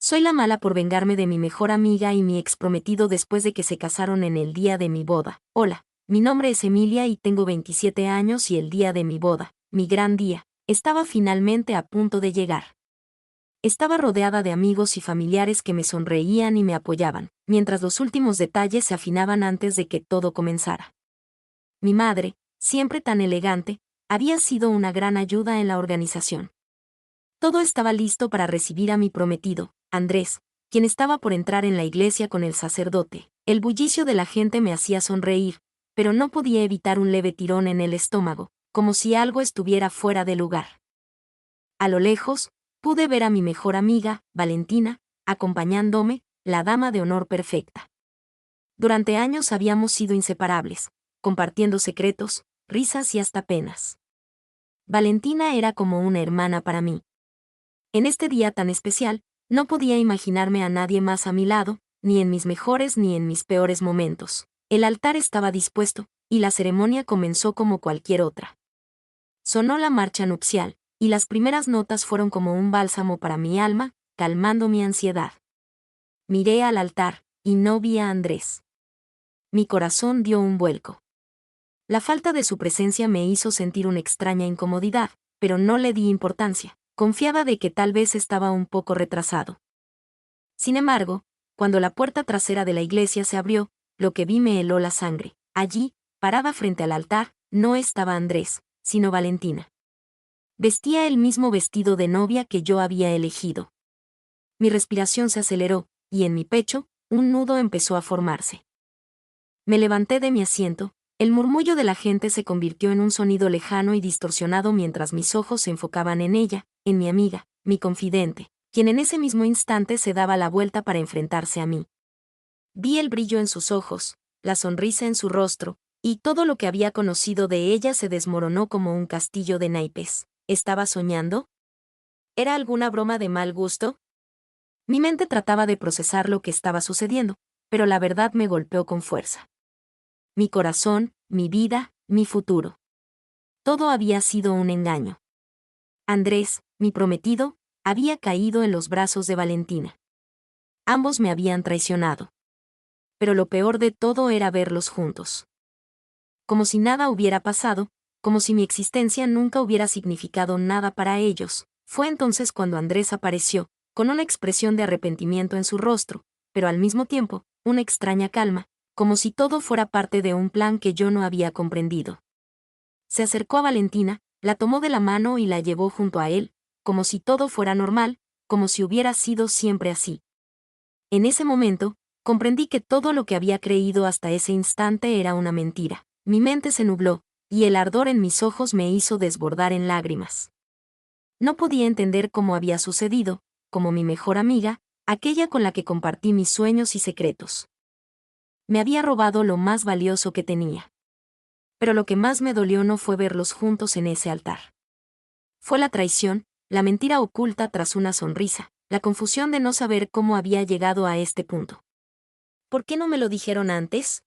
Soy la mala por vengarme de mi mejor amiga y mi exprometido después de que se casaron en el día de mi boda. Hola, mi nombre es Emilia y tengo 27 años y el día de mi boda, mi gran día, estaba finalmente a punto de llegar. Estaba rodeada de amigos y familiares que me sonreían y me apoyaban, mientras los últimos detalles se afinaban antes de que todo comenzara. Mi madre, siempre tan elegante, había sido una gran ayuda en la organización. Todo estaba listo para recibir a mi prometido, Andrés, quien estaba por entrar en la iglesia con el sacerdote. El bullicio de la gente me hacía sonreír, pero no podía evitar un leve tirón en el estómago, como si algo estuviera fuera de lugar. A lo lejos, pude ver a mi mejor amiga, Valentina, acompañándome, la dama de honor perfecta. Durante años habíamos sido inseparables, compartiendo secretos, risas y hasta penas. Valentina era como una hermana para mí. En este día tan especial, no podía imaginarme a nadie más a mi lado, ni en mis mejores ni en mis peores momentos. El altar estaba dispuesto, y la ceremonia comenzó como cualquier otra. Sonó la marcha nupcial, y las primeras notas fueron como un bálsamo para mi alma, calmando mi ansiedad. Miré al altar, y no vi a Andrés. Mi corazón dio un vuelco. La falta de su presencia me hizo sentir una extraña incomodidad, pero no le di importancia. Confiaba de que tal vez estaba un poco retrasado. Sin embargo, cuando la puerta trasera de la iglesia se abrió, lo que vi me heló la sangre. Allí, parada frente al altar, no estaba Andrés, sino Valentina. Vestía el mismo vestido de novia que yo había elegido. Mi respiración se aceleró, y en mi pecho, un nudo empezó a formarse. Me levanté de mi asiento. El murmullo de la gente se convirtió en un sonido lejano y distorsionado mientras mis ojos se enfocaban en ella, en mi amiga, mi confidente, quien en ese mismo instante se daba la vuelta para enfrentarse a mí. Vi el brillo en sus ojos, la sonrisa en su rostro, y todo lo que había conocido de ella se desmoronó como un castillo de naipes. ¿Estaba soñando? ¿Era alguna broma de mal gusto? Mi mente trataba de procesar lo que estaba sucediendo, pero la verdad me golpeó con fuerza. Mi corazón, mi vida, mi futuro. Todo había sido un engaño. Andrés, mi prometido, había caído en los brazos de Valentina. Ambos me habían traicionado. Pero lo peor de todo era verlos juntos. Como si nada hubiera pasado, como si mi existencia nunca hubiera significado nada para ellos. Fue entonces cuando Andrés apareció, con una expresión de arrepentimiento en su rostro, pero al mismo tiempo, una extraña calma, como si todo fuera parte de un plan que yo no había comprendido. Se acercó a Valentina, la tomó de la mano y la llevó junto a él, como si todo fuera normal, como si hubiera sido siempre así. En ese momento, comprendí que todo lo que había creído hasta ese instante era una mentira. Mi mente se nubló, y el ardor en mis ojos me hizo desbordar en lágrimas. No podía entender cómo había sucedido, como mi mejor amiga, aquella con la que compartí mis sueños y secretos. Me había robado lo más valioso que tenía. Pero lo que más me dolió no fue verlos juntos en ese altar. Fue la traición, la mentira oculta tras una sonrisa, la confusión de no saber cómo había llegado a este punto. ¿Por qué no me lo dijeron antes?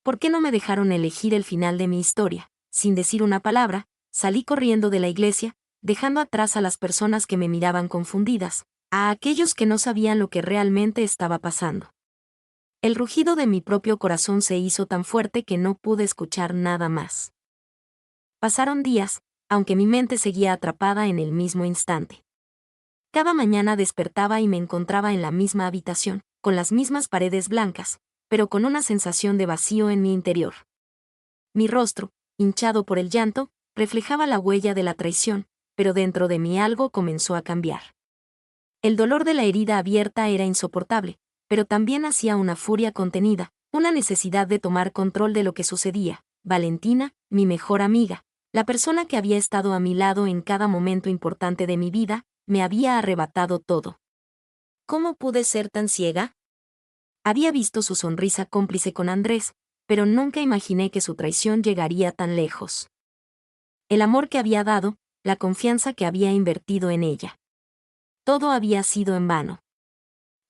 ¿Por qué no me dejaron elegir el final de mi historia? Sin decir una palabra, salí corriendo de la iglesia, dejando atrás a las personas que me miraban confundidas, a aquellos que no sabían lo que realmente estaba pasando. El rugido de mi propio corazón se hizo tan fuerte que no pude escuchar nada más. Pasaron días, aunque mi mente seguía atrapada en el mismo instante. Cada mañana despertaba y me encontraba en la misma habitación, con las mismas paredes blancas, pero con una sensación de vacío en mi interior. Mi rostro, hinchado por el llanto, reflejaba la huella de la traición, pero dentro de mí algo comenzó a cambiar. El dolor de la herida abierta era insoportable, pero también hacía una furia contenida, una necesidad de tomar control de lo que sucedía. Valentina, mi mejor amiga, la persona que había estado a mi lado en cada momento importante de mi vida, me había arrebatado todo. ¿Cómo pude ser tan ciega? Había visto su sonrisa cómplice con Andrés, pero nunca imaginé que su traición llegaría tan lejos. El amor que había dado, la confianza que había invertido en ella. Todo había sido en vano.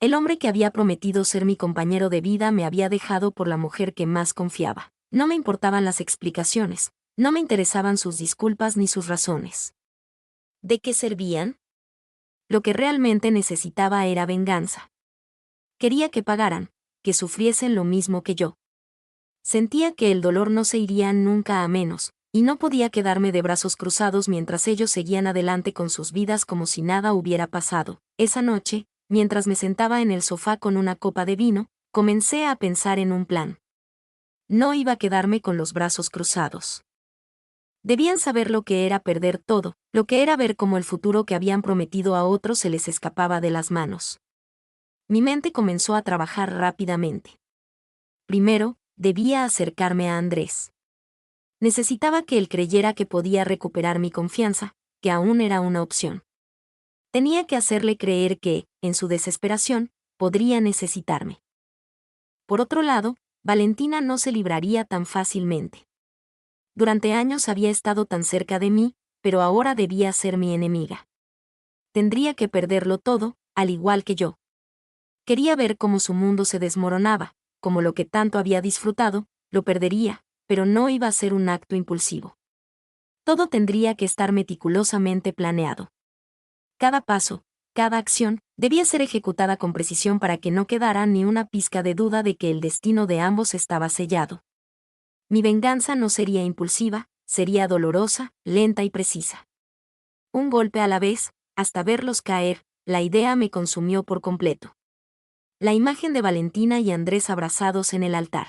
El hombre que había prometido ser mi compañero de vida me había dejado por la mujer que más confiaba. No me importaban las explicaciones, no me interesaban sus disculpas ni sus razones. ¿De qué servían? lo que realmente necesitaba era venganza. Quería que pagaran, que sufriesen lo mismo que yo. Sentía que el dolor no se iría nunca a menos, y no podía quedarme de brazos cruzados mientras ellos seguían adelante con sus vidas como si nada hubiera pasado. Esa noche, mientras me sentaba en el sofá con una copa de vino, comencé a pensar en un plan. No iba a quedarme con los brazos cruzados. Debían saber lo que era perder todo, lo que era ver cómo el futuro que habían prometido a otros se les escapaba de las manos. Mi mente comenzó a trabajar rápidamente. Primero, debía acercarme a Andrés. Necesitaba que él creyera que podía recuperar mi confianza, que aún era una opción. Tenía que hacerle creer que, en su desesperación, podría necesitarme. Por otro lado, Valentina no se libraría tan fácilmente. Durante años había estado tan cerca de mí, pero ahora debía ser mi enemiga. Tendría que perderlo todo, al igual que yo. Quería ver cómo su mundo se desmoronaba, como lo que tanto había disfrutado, lo perdería, pero no iba a ser un acto impulsivo. Todo tendría que estar meticulosamente planeado. Cada paso, cada acción, debía ser ejecutada con precisión para que no quedara ni una pizca de duda de que el destino de ambos estaba sellado. Mi venganza no sería impulsiva, sería dolorosa, lenta y precisa. Un golpe a la vez, hasta verlos caer, la idea me consumió por completo. La imagen de Valentina y Andrés abrazados en el altar.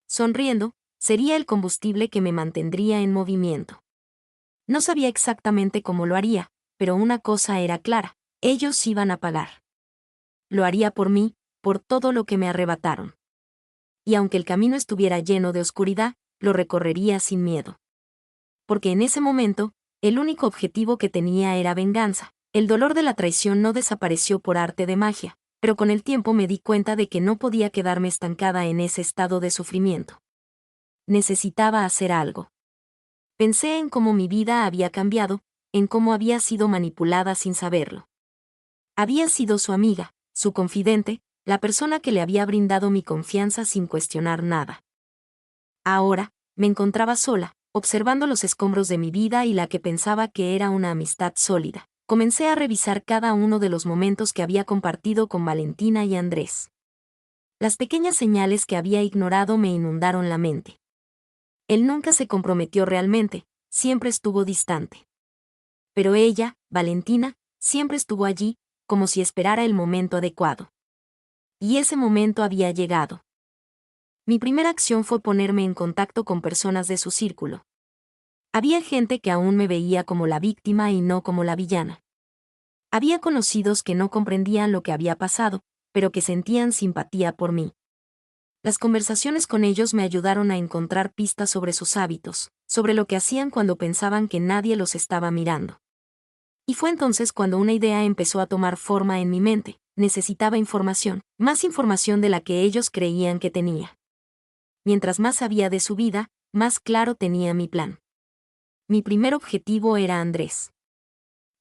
Sonriendo, sería el combustible que me mantendría en movimiento. No sabía exactamente cómo lo haría, pero una cosa era clara, ellos iban a pagar. Lo haría por mí, por todo lo que me arrebataron. Y aunque el camino estuviera lleno de oscuridad, lo recorrería sin miedo. Porque en ese momento, el único objetivo que tenía era venganza. El dolor de la traición no desapareció por arte de magia, pero con el tiempo me di cuenta de que no podía quedarme estancada en ese estado de sufrimiento. Necesitaba hacer algo. Pensé en cómo mi vida había cambiado, en cómo había sido manipulada sin saberlo. Había sido su amiga, su confidente, la persona que le había brindado mi confianza sin cuestionar nada. Ahora, me encontraba sola, observando los escombros de mi vida y la que pensaba que era una amistad sólida. Comencé a revisar cada uno de los momentos que había compartido con Valentina y Andrés. Las pequeñas señales que había ignorado me inundaron la mente. Él nunca se comprometió realmente, siempre estuvo distante. Pero ella, Valentina, siempre estuvo allí, como si esperara el momento adecuado. Y ese momento había llegado. Mi primera acción fue ponerme en contacto con personas de su círculo. Había gente que aún me veía como la víctima y no como la villana. Había conocidos que no comprendían lo que había pasado, pero que sentían simpatía por mí. Las conversaciones con ellos me ayudaron a encontrar pistas sobre sus hábitos, sobre lo que hacían cuando pensaban que nadie los estaba mirando. Y fue entonces cuando una idea empezó a tomar forma en mi mente. Necesitaba información, más información de la que ellos creían que tenía. Mientras más sabía de su vida, más claro tenía mi plan. Mi primer objetivo era Andrés.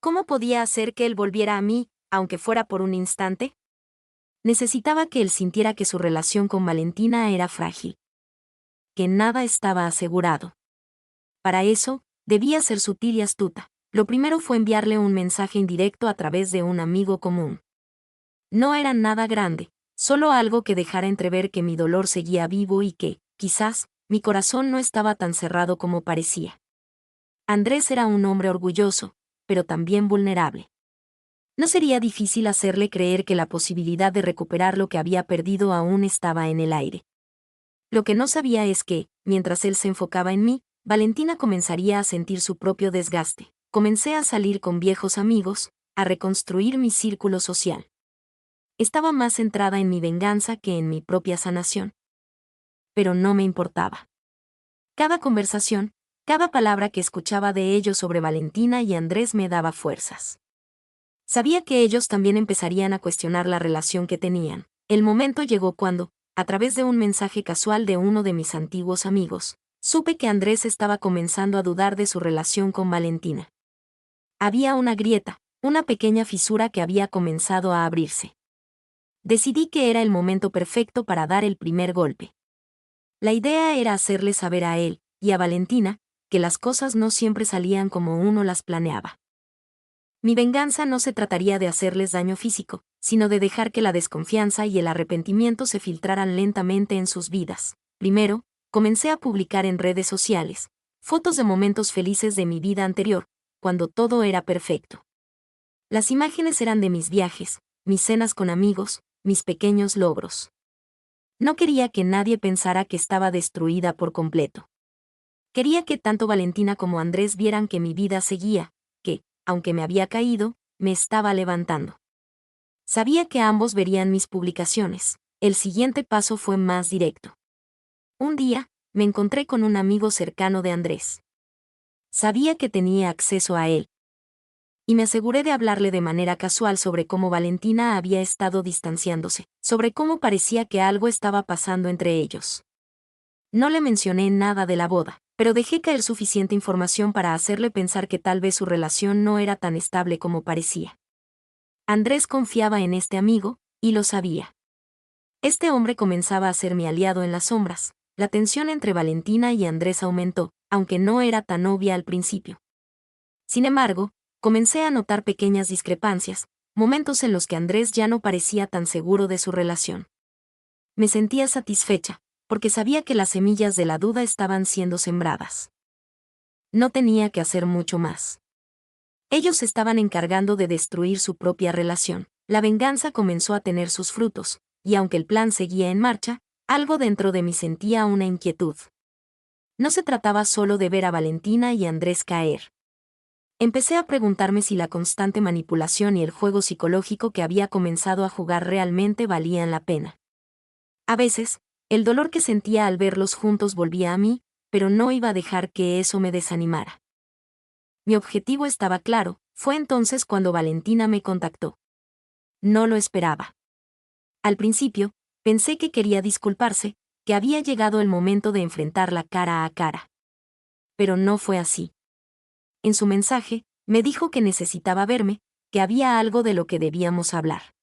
¿Cómo podía hacer que él volviera a mí, aunque fuera por un instante? Necesitaba que él sintiera que su relación con Valentina era frágil. Que nada estaba asegurado. Para eso, debía ser sutil y astuta. Lo primero fue enviarle un mensaje indirecto a través de un amigo común. No era nada grande, solo algo que dejara entrever que mi dolor seguía vivo y que, quizás, mi corazón no estaba tan cerrado como parecía. Andrés era un hombre orgulloso, pero también vulnerable. No sería difícil hacerle creer que la posibilidad de recuperar lo que había perdido aún estaba en el aire. Lo que no sabía es que, mientras él se enfocaba en mí, Valentina comenzaría a sentir su propio desgaste. Comencé a salir con viejos amigos, a reconstruir mi círculo social. Estaba más centrada en mi venganza que en mi propia sanación. Pero no me importaba. Cada conversación, cada palabra que escuchaba de ellos sobre Valentina y Andrés me daba fuerzas. Sabía que ellos también empezarían a cuestionar la relación que tenían. El momento llegó cuando, a través de un mensaje casual de uno de mis antiguos amigos, supe que Andrés estaba comenzando a dudar de su relación con Valentina. Había una grieta, una pequeña fisura que había comenzado a abrirse. Decidí que era el momento perfecto para dar el primer golpe. La idea era hacerle saber a él, y a Valentina, que las cosas no siempre salían como uno las planeaba. Mi venganza no se trataría de hacerles daño físico, sino de dejar que la desconfianza y el arrepentimiento se filtraran lentamente en sus vidas. Primero, comencé a publicar en redes sociales fotos de momentos felices de mi vida anterior, cuando todo era perfecto. Las imágenes eran de mis viajes, mis cenas con amigos, mis pequeños logros. No quería que nadie pensara que estaba destruida por completo. Quería que tanto Valentina como Andrés vieran que mi vida seguía, que, aunque me había caído, me estaba levantando. Sabía que ambos verían mis publicaciones. El siguiente paso fue más directo. Un día, me encontré con un amigo cercano de Andrés. Sabía que tenía acceso a él. Y me aseguré de hablarle de manera casual sobre cómo Valentina había estado distanciándose, sobre cómo parecía que algo estaba pasando entre ellos. No le mencioné nada de la boda, pero dejé caer suficiente información para hacerle pensar que tal vez su relación no era tan estable como parecía. Andrés confiaba en este amigo, y lo sabía. Este hombre comenzaba a ser mi aliado en las sombras. La tensión entre Valentina y Andrés aumentó, aunque no era tan obvia al principio. Sin embargo, comencé a notar pequeñas discrepancias, momentos en los que Andrés ya no parecía tan seguro de su relación. Me sentía satisfecha, porque sabía que las semillas de la duda estaban siendo sembradas. No tenía que hacer mucho más. Ellos se estaban encargando de destruir su propia relación. La venganza comenzó a tener sus frutos, y aunque el plan seguía en marcha, algo dentro de mí sentía una inquietud. No se trataba solo de ver a Valentina y Andrés caer. Empecé a preguntarme si la constante manipulación y el juego psicológico que había comenzado a jugar realmente valían la pena. A veces, el dolor que sentía al verlos juntos volvía a mí, pero no iba a dejar que eso me desanimara. Mi objetivo estaba claro, fue entonces cuando Valentina me contactó. No lo esperaba. Al principio, pensé que quería disculparse, que había llegado el momento de enfrentarla cara a cara. Pero no fue así. En su mensaje, me dijo que necesitaba verme, que había algo de lo que debíamos hablar.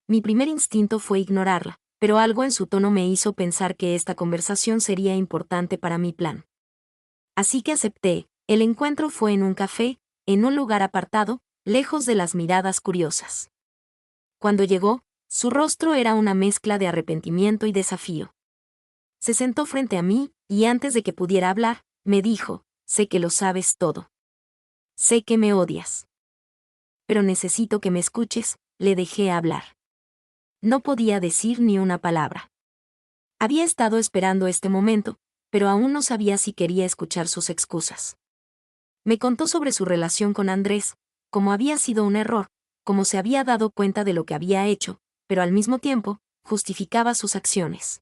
Mi primer instinto fue ignorarla, pero algo en su tono me hizo pensar que esta conversación sería importante para mi plan. Así que acepté. El encuentro fue en un café, en un lugar apartado, lejos de las miradas curiosas. Cuando llegó, su rostro era una mezcla de arrepentimiento y desafío. Se sentó frente a mí, y antes de que pudiera hablar, me dijo: sé que lo sabes todo. Sé que me odias. Pero necesito que me escuches. Le dejé hablar. No podía decir ni una palabra. Había estado esperando este momento, pero aún no sabía si quería escuchar sus excusas. Me contó sobre su relación con Andrés, cómo había sido un error, cómo se había dado cuenta de lo que había hecho, pero al mismo tiempo, justificaba sus acciones.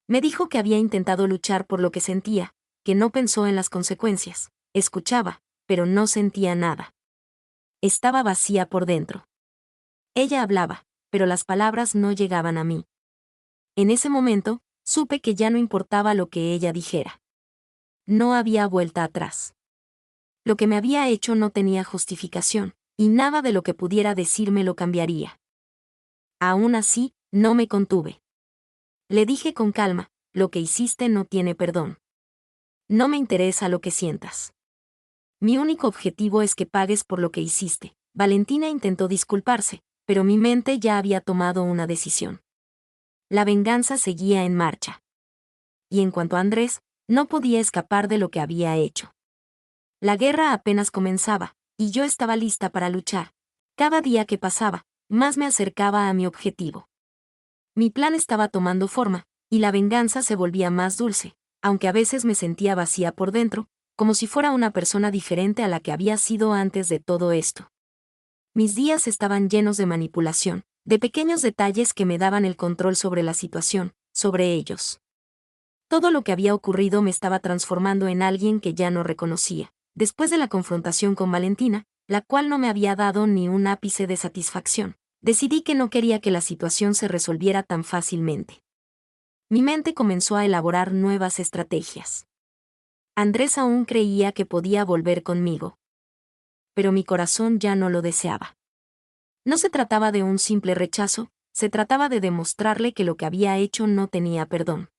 Me dijo que había intentado luchar por lo que sentía, que no pensó en las consecuencias, escuchaba, pero no sentía nada. Estaba vacía por dentro. Ella hablaba, pero las palabras no llegaban a mí. En ese momento, supe que ya no importaba lo que ella dijera. No había vuelta atrás. Lo que me había hecho no tenía justificación, y nada de lo que pudiera decirme lo cambiaría. Aún así, no me contuve. Le dije con calma: lo que hiciste no tiene perdón. No me interesa lo que sientas. Mi único objetivo es que pagues por lo que hiciste. Valentina intentó disculparse, pero mi mente ya había tomado una decisión. La venganza seguía en marcha. Y en cuanto a Andrés, no podía escapar de lo que había hecho. La guerra apenas comenzaba, y yo estaba lista para luchar. Cada día que pasaba, más me acercaba a mi objetivo. Mi plan estaba tomando forma, y la venganza se volvía más dulce, aunque a veces me sentía vacía por dentro, como si fuera una persona diferente a la que había sido antes de todo esto. Mis días estaban llenos de manipulación, de pequeños detalles que me daban el control sobre la situación, sobre ellos. Todo lo que había ocurrido me estaba transformando en alguien que ya no reconocía. Después de la confrontación con Valentina, la cual no me había dado ni un ápice de satisfacción, decidí que no quería que la situación se resolviera tan fácilmente. Mi mente comenzó a elaborar nuevas estrategias. Andrés aún creía que podía volver conmigo. Pero mi corazón ya no lo deseaba. No se trataba de un simple rechazo, se trataba de demostrarle que lo que había hecho no tenía perdón.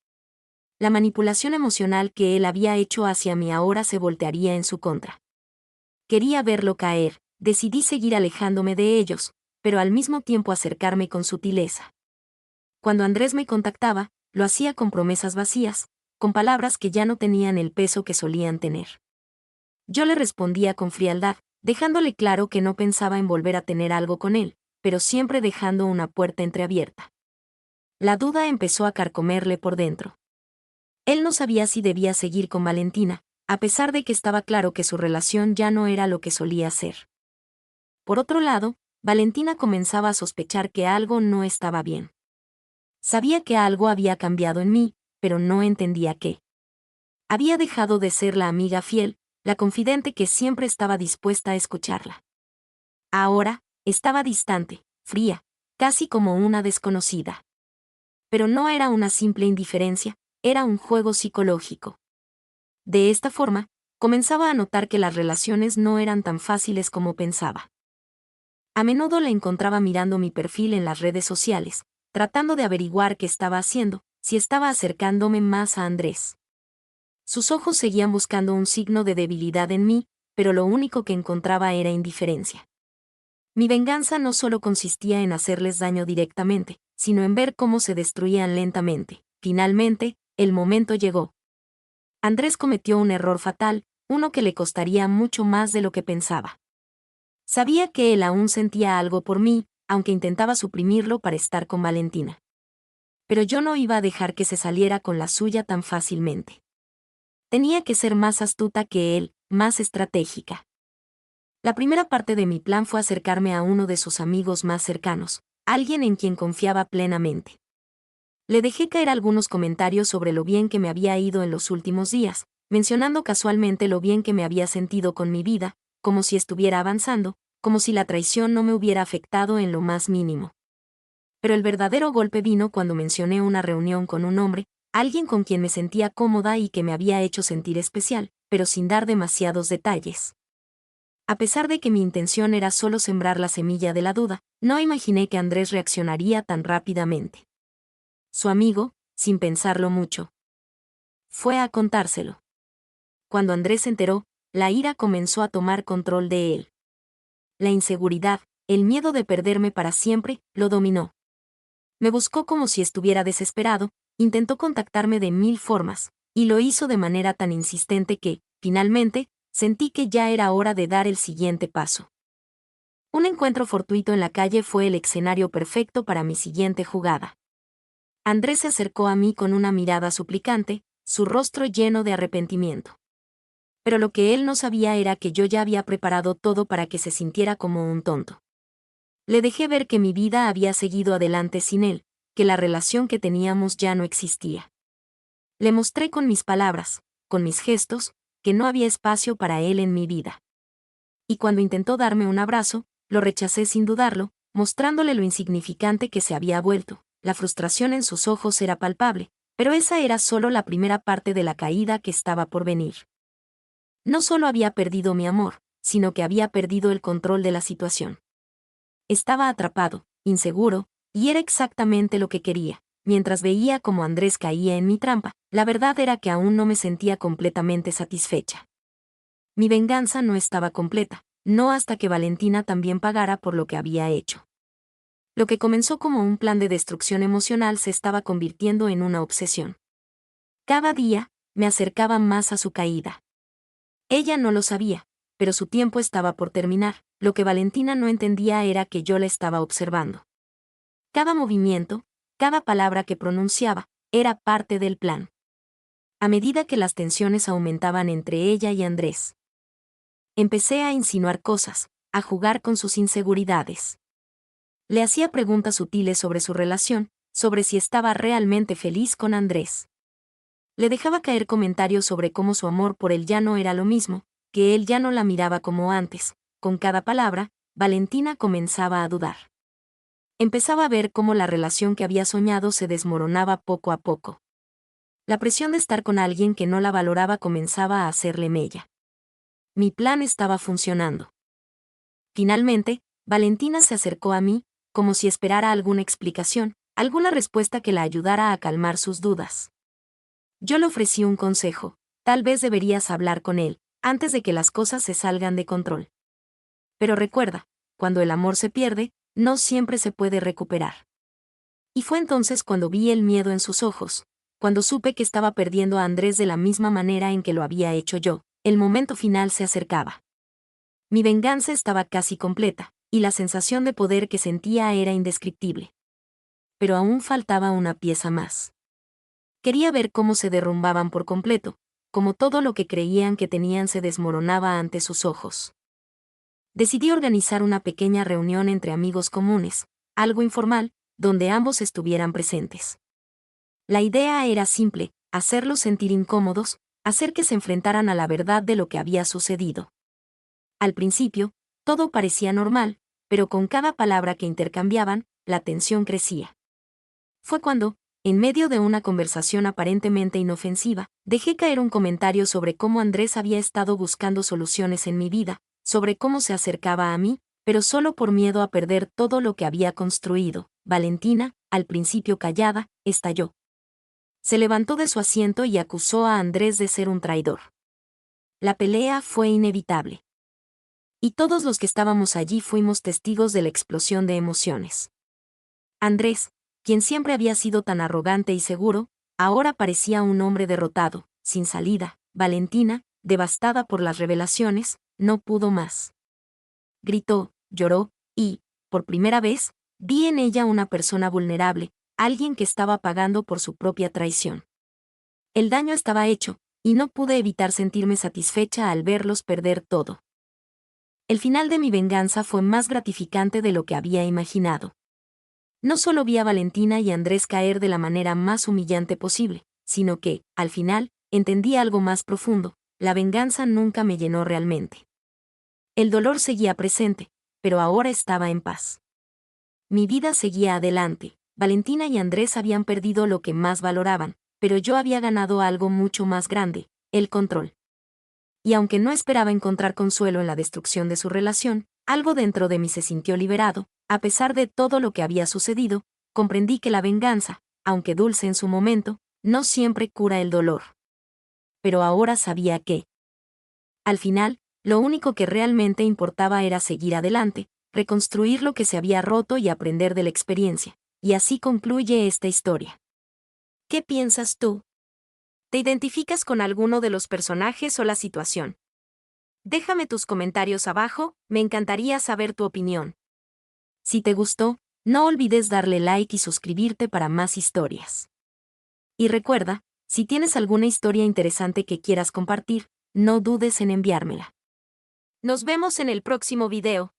La manipulación emocional que él había hecho hacia mí ahora se voltearía en su contra. Quería verlo caer, decidí seguir alejándome de ellos, pero al mismo tiempo acercarme con sutileza. Cuando Andrés me contactaba, lo hacía con promesas vacías, con palabras que ya no tenían el peso que solían tener. Yo le respondía con frialdad, dejándole claro que no pensaba en volver a tener algo con él, pero siempre dejando una puerta entreabierta. La duda empezó a carcomerle por dentro. Él no sabía si debía seguir con Valentina, a pesar de que estaba claro que su relación ya no era lo que solía ser. Por otro lado, Valentina comenzaba a sospechar que algo no estaba bien. Sabía que algo había cambiado en mí, pero no entendía qué. Había dejado de ser la amiga fiel, la confidente que siempre estaba dispuesta a escucharla. Ahora, estaba distante, fría, casi como una desconocida. Pero no era una simple indiferencia, era un juego psicológico. De esta forma, comenzaba a notar que las relaciones no eran tan fáciles como pensaba. A menudo la encontraba mirando mi perfil en las redes sociales, tratando de averiguar qué estaba haciendo, si estaba acercándome más a Andrés. Sus ojos seguían buscando un signo de debilidad en mí, pero lo único que encontraba era indiferencia. Mi venganza no solo consistía en hacerles daño directamente, sino en ver cómo se destruían lentamente. Finalmente, el momento llegó. Andrés cometió un error fatal, uno que le costaría mucho más de lo que pensaba. Sabía que él aún sentía algo por mí, aunque intentaba suprimirlo para estar con Valentina. Pero yo no iba a dejar que se saliera con la suya tan fácilmente. Tenía que ser más astuta que él, más estratégica. La primera parte de mi plan fue acercarme a uno de sus amigos más cercanos, alguien en quien confiaba plenamente. Le dejé caer algunos comentarios sobre lo bien que me había ido en los últimos días, mencionando casualmente lo bien que me había sentido con mi vida, como si estuviera avanzando, como si la traición no me hubiera afectado en lo más mínimo. Pero el verdadero golpe vino cuando mencioné una reunión con un hombre, alguien con quien me sentía cómoda y que me había hecho sentir especial, pero sin dar demasiados detalles. A pesar de que mi intención era solo sembrar la semilla de la duda, no imaginé que Andrés reaccionaría tan rápidamente. Su amigo, sin pensarlo mucho, fue a contárselo. Cuando Andrés se enteró, la ira comenzó a tomar control de él. La inseguridad, el miedo de perderme para siempre, lo dominó. Me buscó como si estuviera desesperado, intentó contactarme de 1000 formas, y lo hizo de manera tan insistente que, finalmente, sentí que ya era hora de dar el siguiente paso. Un encuentro fortuito en la calle fue el escenario perfecto para mi siguiente jugada. Andrés se acercó a mí con una mirada suplicante, su rostro lleno de arrepentimiento. Pero lo que él no sabía era que yo ya había preparado todo para que se sintiera como un tonto. Le dejé ver que mi vida había seguido adelante sin él, que la relación que teníamos ya no existía. Le mostré con mis palabras, con mis gestos, que no había espacio para él en mi vida. Y cuando intentó darme un abrazo, lo rechacé sin dudarlo, mostrándole lo insignificante que se había vuelto. La frustración en sus ojos era palpable, pero esa era solo la primera parte de la caída que estaba por venir. No solo había perdido mi amor, sino que había perdido el control de la situación. Estaba atrapado, inseguro, y era exactamente lo que quería. Mientras veía cómo Andrés caía en mi trampa, la verdad era que aún no me sentía completamente satisfecha. Mi venganza no estaba completa, no hasta que Valentina también pagara por lo que había hecho. Lo que comenzó como un plan de destrucción emocional se estaba convirtiendo en una obsesión. Cada día, me acercaba más a su caída. Ella no lo sabía, pero su tiempo estaba por terminar. Lo que Valentina no entendía era que yo la estaba observando. Cada movimiento, cada palabra que pronunciaba, era parte del plan. A medida que las tensiones aumentaban entre ella y Andrés, empecé a insinuar cosas, a jugar con sus inseguridades. Le hacía preguntas sutiles sobre su relación, sobre si estaba realmente feliz con Andrés. Le dejaba caer comentarios sobre cómo su amor por él ya no era lo mismo, que él ya no la miraba como antes. Con cada palabra, Valentina comenzaba a dudar. Empezaba a ver cómo la relación que había soñado se desmoronaba poco a poco. La presión de estar con alguien que no la valoraba comenzaba a hacerle mella. Mi plan estaba funcionando. Finalmente, Valentina se acercó a mí, como si esperara alguna explicación, alguna respuesta que la ayudara a calmar sus dudas. Yo le ofrecí un consejo: tal vez deberías hablar con él, antes de que las cosas se salgan de control. Pero recuerda, cuando el amor se pierde, no siempre se puede recuperar. Y fue entonces cuando vi el miedo en sus ojos, cuando supe que estaba perdiendo a Andrés de la misma manera en que lo había hecho yo. El momento final se acercaba. Mi venganza estaba casi completa, y la sensación de poder que sentía era indescriptible. Pero aún faltaba una pieza más. Quería ver cómo se derrumbaban por completo, como todo lo que creían que tenían se desmoronaba ante sus ojos. Decidí organizar una pequeña reunión entre amigos comunes, algo informal, donde ambos estuvieran presentes. La idea era simple, hacerlos sentir incómodos, hacer que se enfrentaran a la verdad de lo que había sucedido. Al principio, todo parecía normal, pero con cada palabra que intercambiaban, la tensión crecía. Fue cuando, en medio de una conversación aparentemente inofensiva, dejé caer un comentario sobre cómo Andrés había estado buscando soluciones en mi vida, sobre cómo se acercaba a mí, pero solo por miedo a perder todo lo que había construido. Valentina, al principio callada, estalló. Se levantó de su asiento y acusó a Andrés de ser un traidor. La pelea fue inevitable. Y todos los que estábamos allí fuimos testigos de la explosión de emociones. Andrés, quien siempre había sido tan arrogante y seguro, ahora parecía un hombre derrotado, sin salida. Valentina, devastada por las revelaciones, no pudo más. Gritó, lloró, y, por primera vez, vi en ella una persona vulnerable, alguien que estaba pagando por su propia traición. El daño estaba hecho, y no pude evitar sentirme satisfecha al verlos perder todo. El final de mi venganza fue más gratificante de lo que había imaginado. No solo vi a Valentina y Andrés caer de la manera más humillante posible, sino que, al final, entendí algo más profundo: la venganza nunca me llenó realmente. El dolor seguía presente, pero ahora estaba en paz. Mi vida seguía adelante. Valentina y Andrés habían perdido lo que más valoraban, pero yo había ganado algo mucho más grande: el control. Y aunque no esperaba encontrar consuelo en la destrucción de su relación, algo dentro de mí se sintió liberado. A pesar de todo lo que había sucedido, comprendí que la venganza, aunque dulce en su momento, no siempre cura el dolor. Pero ahora sabía que, al final, lo único que realmente importaba era seguir adelante, reconstruir lo que se había roto y aprender de la experiencia. Y así concluye esta historia. ¿Qué piensas tú? ¿Te identificas con alguno de los personajes o la situación? Déjame tus comentarios abajo, me encantaría saber tu opinión. Si te gustó, no olvides darle like y suscribirte para más historias. Y recuerda, si tienes alguna historia interesante que quieras compartir, no dudes en enviármela. Nos vemos en el próximo video.